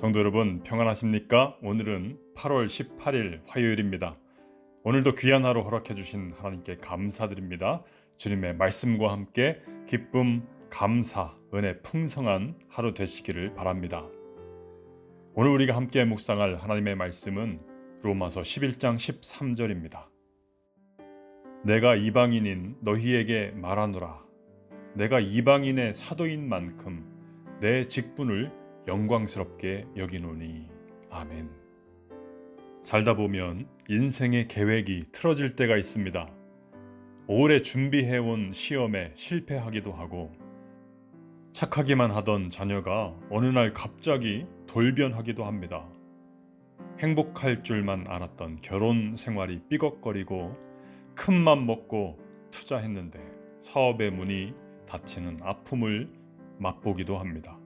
성도 여러분, 평안하십니까? 오늘은 8월 18일 화요일입니다. 오늘도 귀한 하루 허락해 주신 하나님께 감사드립니다. 주님의 말씀과 함께 기쁨, 감사, 은혜 풍성한 하루 되시기를 바랍니다. 오늘 우리가 함께 묵상할 하나님의 말씀은 로마서 11장 13절입니다. 내가 이방인인 너희에게 말하노라. 내가 이방인의 사도인 만큼 내 직분을 영광스럽게 여기노니. 아멘. 살다 보면 인생의 계획이 틀어질 때가 있습니다. 오래 준비해온 시험에 실패하기도 하고, 착하기만 하던 자녀가 어느 날 갑자기 돌변하기도 합니다. 행복할 줄만 알았던 결혼 생활이 삐걱거리고 큰맘 먹고 투자했는데 사업의 문이 닫히는 아픔을 맛보기도 합니다.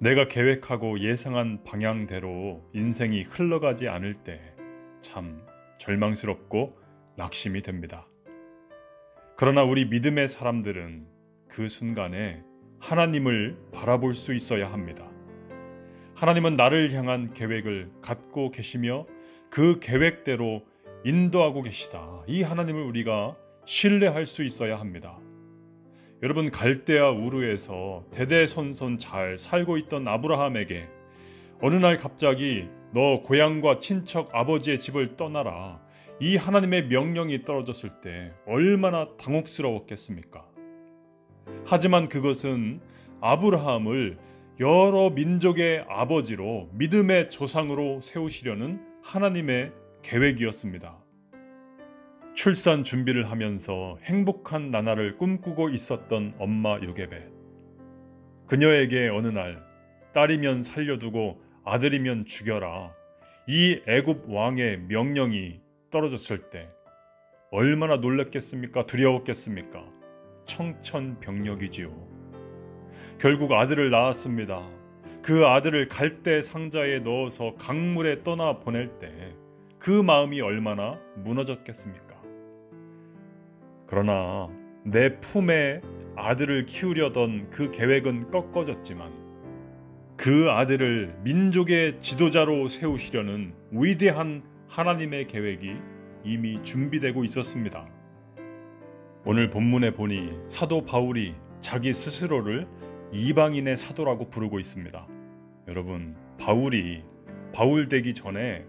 내가 계획하고 예상한 방향대로 인생이 흘러가지 않을 때 참 절망스럽고 낙심이 됩니다. 그러나 우리 믿음의 사람들은 그 순간에 하나님을 바라볼 수 있어야 합니다. 하나님은 나를 향한 계획을 갖고 계시며 그 계획대로 인도하고 계시다. 이 하나님을 우리가 신뢰할 수 있어야 합니다. 여러분, 갈대아 우르에서 대대손손 잘 살고 있던 아브라함에게 어느 날 갑자기 너 고향과 친척 아버지의 집을 떠나라, 이 하나님의 명령이 떨어졌을 때 얼마나 당혹스러웠겠습니까? 하지만 그것은 아브라함을 여러 민족의 아버지로, 믿음의 조상으로 세우시려는 하나님의 계획이었습니다. 출산 준비를 하면서 행복한 나날을 꿈꾸고 있었던 엄마 요게벳. 그녀에게 어느 날 딸이면 살려두고 아들이면 죽여라, 이 애굽 왕의 명령이 떨어졌을 때 얼마나 놀랐겠습니까? 두려웠겠습니까? 청천벽력이지요. 결국 아들을 낳았습니다. 그 아들을 갈대 상자에 넣어서 강물에 떠나 보낼 때 그 마음이 얼마나 무너졌겠습니까? 그러나 내 품에 아들을 키우려던 그 계획은 꺾어졌지만 그 아들을 민족의 지도자로 세우시려는 위대한 하나님의 계획이 이미 준비되고 있었습니다. 오늘 본문에 보니 사도 바울이 자기 스스로를 이방인의 사도라고 부르고 있습니다. 여러분, 바울이 바울 되기 전에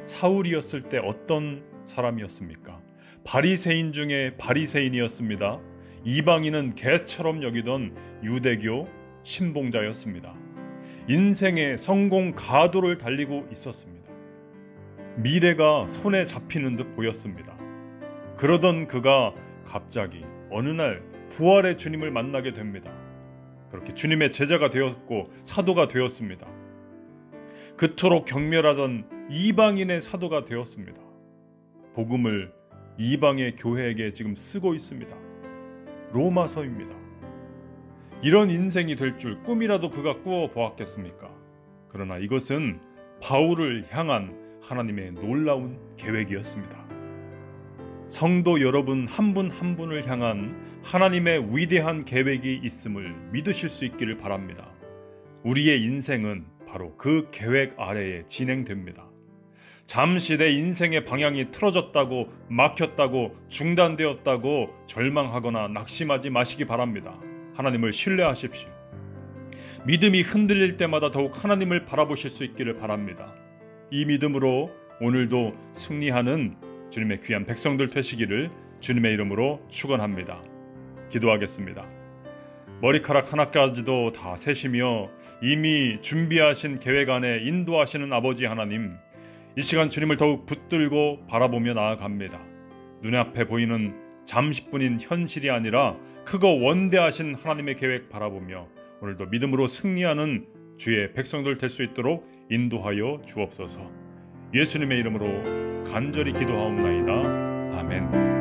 사울이었을 때 어떤 사람이었습니까? 바리새인 중에 바리새인이었습니다. 이방인은 개처럼 여기던 유대교 신봉자였습니다. 인생의 성공 가도를 달리고 있었습니다. 미래가 손에 잡히는 듯 보였습니다. 그러던 그가 갑자기 어느 날 부활의 주님을 만나게 됩니다. 그렇게 주님의 제자가 되었고 사도가 되었습니다. 그토록 경멸하던 이방인의 사도가 되었습니다. 복음을 이방의 교회에게 지금 쓰고 있습니다. 로마서입니다. 이런 인생이 될 줄 꿈이라도 그가 꾸어 보았겠습니까? 그러나 이것은 바울을 향한 하나님의 놀라운 계획이었습니다. 성도 여러분 한 분 한 분을 향한 하나님의 위대한 계획이 있음을 믿으실 수 있기를 바랍니다. 우리의 인생은 바로 그 계획 아래에 진행됩니다. 잠시 내 인생의 방향이 틀어졌다고, 막혔다고, 중단되었다고 절망하거나 낙심하지 마시기 바랍니다. 하나님을 신뢰하십시오. 믿음이 흔들릴 때마다 더욱 하나님을 바라보실 수 있기를 바랍니다. 이 믿음으로 오늘도 승리하는 주님의 귀한 백성들 되시기를 주님의 이름으로 축원합니다. 기도하겠습니다. 머리카락 하나까지도 다 세시며 이미 준비하신 계획 안에 인도하시는 아버지 하나님, 이 시간 주님을 더욱 붙들고 바라보며 나아갑니다. 눈앞에 보이는 잠시뿐인 현실이 아니라 크고 원대하신 하나님의 계획 바라보며 오늘도 믿음으로 승리하는 주의 백성들 될 수 있도록 인도하여 주옵소서. 예수님의 이름으로 간절히 기도하옵나이다. 아멘.